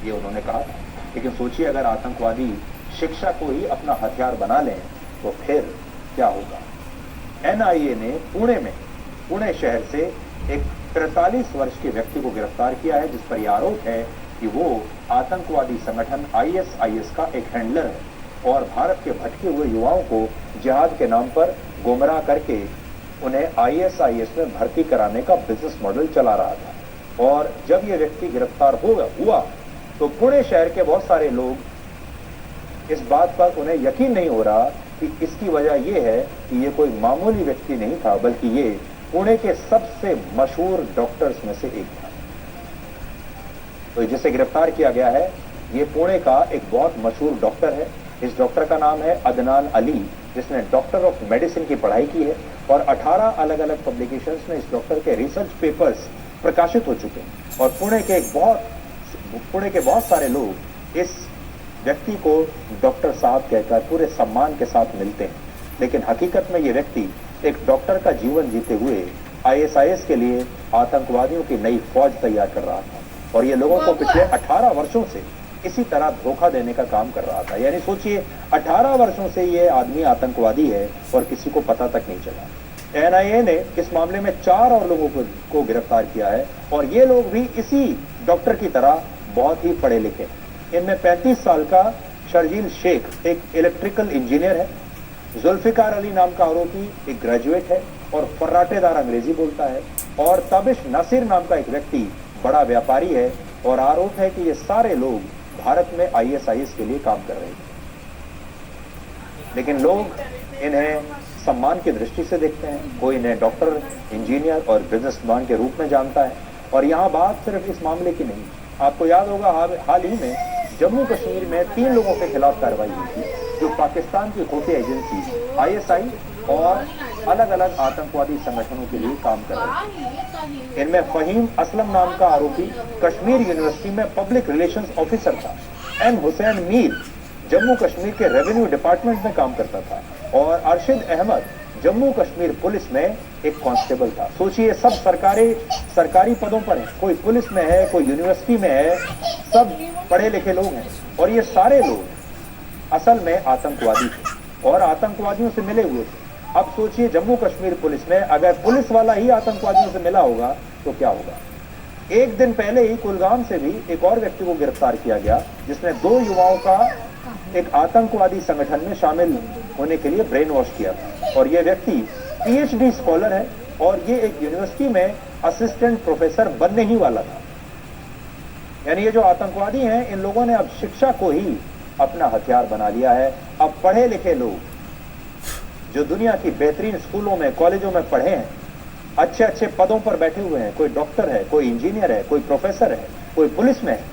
ये उन्होंने कहा था। लेकिन सोचिए, अगर आतंकवादी शिक्षा को ही अपना हथियार बना लें तो फिर क्या होगा। एनआईए ने पुणे शहर से एक 43 वर्ष के व्यक्ति को गिरफ्तार किया है, जिस पर यह आरोप है कि वो आतंकवादी संगठन आईएसआईएस का एक हैंडलर है और भारत के भटके हुए युवाओं को जिहाद के नाम पर गुमराह करके उन्हें आईएसआईएस में भर्ती कराने का बिजनेस मॉडल चला रहा था। और जब यह व्यक्ति गिरफ्तार हुआ तो पुणे शहर के बहुत सारे लोग इस बात पर उन्हें यकीन नहीं हो रहा कि इसकी वजह यह है कि ये कोई मामूली व्यक्ति नहीं था, बल्कि ये पुणे के सबसे मशहूर डॉक्टर्स में से एक था। तो जिसे गिरफ्तार किया गया है ये पुणे का एक बहुत मशहूर डॉक्टर है। इस डॉक्टर का नाम है अदनान अली, जिसने डॉक्टर ऑफ मेडिसिन की पढ़ाई की है और 18 अलग अलग पब्लिकेशंस में इस डॉक्टर के रिसर्च पेपर्स प्रकाशित हो चुके हैं। और पुणे के बहुत सारे लोग इस व्यक्ति को डॉक्टर साहब कहकर पूरे सम्मान के साथ मिलते हैं। लेकिन हकीकत में ये व्यक्ति एक डॉक्टर का जीवन जीते हुए आईएसआईएस के लिए आतंकवादियों की नई फौज तैयार कर रहा था और ये लोगों को पिछले 18 वर्षों से इसी तरह धोखा देने का काम कर रहा था। यानी सोचिए, 18 वर्षों से ये आदमी आतंकवादी है और किसी को पता तक नहीं चला। एनआईए ने इस मामले में 4 और लोगों को गिरफ्तार किया है और ये लोग भी इसी डॉक्टर की तरह बहुत ही पढ़े लिखे हैं। इनमें 35 साल का शर्जील शेख एक इलेक्ट्रिकल इंजीनियर है, जुल्फिकार अली नाम का आरोपी एक ग्रेजुएट है और फर्राटेदार अंग्रेजी बोलता है, और तबिश नसीर नाम का एक व्यक्ति बड़ा व्यापारी है और आरोप है कि ये सारे लोग भारत में आईएसआईएस के लिए काम कर रहे थे। लेकिन लोग इन्हें सम्मान की दृष्टि से देखते हैं, कोई इन्हें डॉक्टर, इंजीनियर और बिजनेसमैन के रूप में जानता है। और यहाँ बात सिर्फ इस मामले की नहीं, आपको याद होगा हाल ही में जम्मू कश्मीर में 3 लोगों के खिलाफ कार्रवाई हुई थी जो पाकिस्तान की खुफिया एजेंसी आईएसआई और अलग अलग आतंकवादी संगठनों के लिए काम कर रहे थे। इनमें फहीम असलम नाम का आरोपी कश्मीर यूनिवर्सिटी में पब्लिक रिलेशंस ऑफिसर था। एम हुसैन मीर जम्मू कश्मीर के रेवेन्यू डिपार्टमेंट में काम करता था और अरशद अहमद जम्मू कश्मीर पुलिस में एक कांस्टेबल था। सोचिए, सब सरकारी पदों पर हैं, कोई पुलिस में है, कोई यूनिवर्सिटी में है, सब पढ़े लिखे लोग हैं और ये सारे लोग असल में आतंकवादी थे और आतंकवादियों से मिले हुए थे। अब सोचिए, जम्मू कश्मीर पुलिस में अगर पुलिस वाला ही आतंकवादियों से मिला होगा तो क्या होगा। एक दिन पहले ही कुलगाम से भी एक और व्यक्ति को गिरफ्तार किया गया जिसने 2 युवाओं का एक आतंकवादी संगठन में शामिल होने के लिए ब्रेन वॉश किया था। और यह व्यक्ति पीएचडी स्कॉलर है और ये एक यूनिवर्सिटी में असिस्टेंट प्रोफेसर बनने ही वाला था। यानी ये जो आतंकवादी हैं, इन लोगों ने अब शिक्षा को ही अपना हथियार बना लिया है। अब पढ़े लिखे लोग जो दुनिया की बेहतरीन स्कूलों में, कॉलेजों में पढ़े हैं, अच्छे पदों पर बैठे हुए हैं, कोई डॉक्टर है, कोई इंजीनियर है, कोई प्रोफेसर है, कोई पुलिस में है,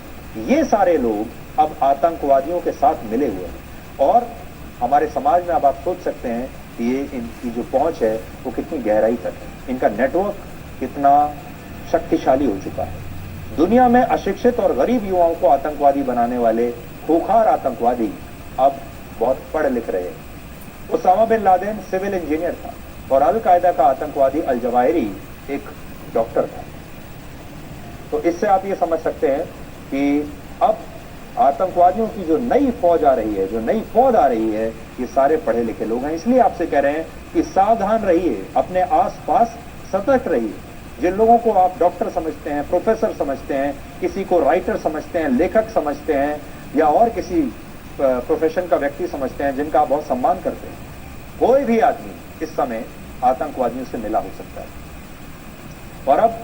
ये सारे लोग अब आतंकवादियों के साथ मिले हुए हैं। और हमारे समाज में अब आप सोच सकते हैं कि ये इनकी जो पहुंच है वो कितनी गहराई तक है, इनका नेटवर्क कितना शक्तिशाली हो चुका है। दुनिया में अशिक्षित और गरीब युवाओं को आतंकवादी बनाने वाले खूंखार आतंकवादी अब बहुत पढ़ लिख रहे हैं। Osama bin Laden civil engineer था और अल कायदा का आतंकवादी अल जवाहिरी एक डॉक्टर था। तो इससे आप ये समझ सकते हैं कि अब आतंकवादियों की जो नई फौज आ रही है, जो नई फौज आ रही है, ये सारे पढ़े लिखे लोग हैं। इसलिए आपसे कह रहे हैं कि सावधान रहिए, अपने आसपास सतर्क रहिए। जिन लोगों को आप डॉक्टर समझते हैं, प्रोफेसर समझते हैं, किसी को राइटर समझते हैं, लेखक समझते हैं या और किसी प्रोफेशन का व्यक्ति समझते हैं जिनका आप बहुत सम्मान करते हैं, कोई भी आदमी इस समय आतंकवादियों से मिला हो सकता है। और अब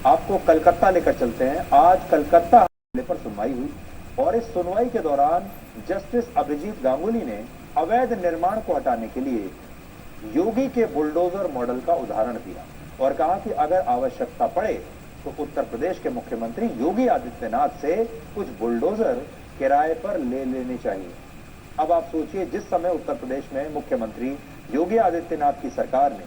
आपको कलकत्ता लेकर चलते हैं। आज कलकत्ता पर सुनवाई हुई और इस सुनवाई के दौरान जस्टिस अभिजीत गांगुली ने अवैध निर्माण को हटाने के लिए योगी के बुलडोजर मॉडल का उदाहरण दिया और कहा कि अगर आवश्यकता पड़े तो उत्तर प्रदेश के मुख्यमंत्री योगी आदित्यनाथ से कुछ बुलडोजर किराए पर ले लेने चाहिए। अब आप सोचिए, जिस समय उत्तर प्रदेश में मुख्यमंत्री योगी आदित्यनाथ की सरकार ने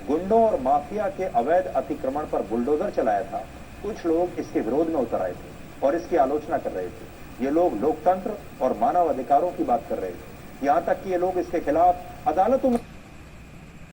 गुंडों और माफिया के अवैध अतिक्रमण पर बुलडोजर चलाया था, कुछ लोग इसके विरोध में उतर आए थे और इसकी आलोचना कर रहे थे। ये लोग लोकतंत्र और मानव अधिकारों की बात कर रहे थे, यहां तक कि ये लोग इसके खिलाफ अदालतों में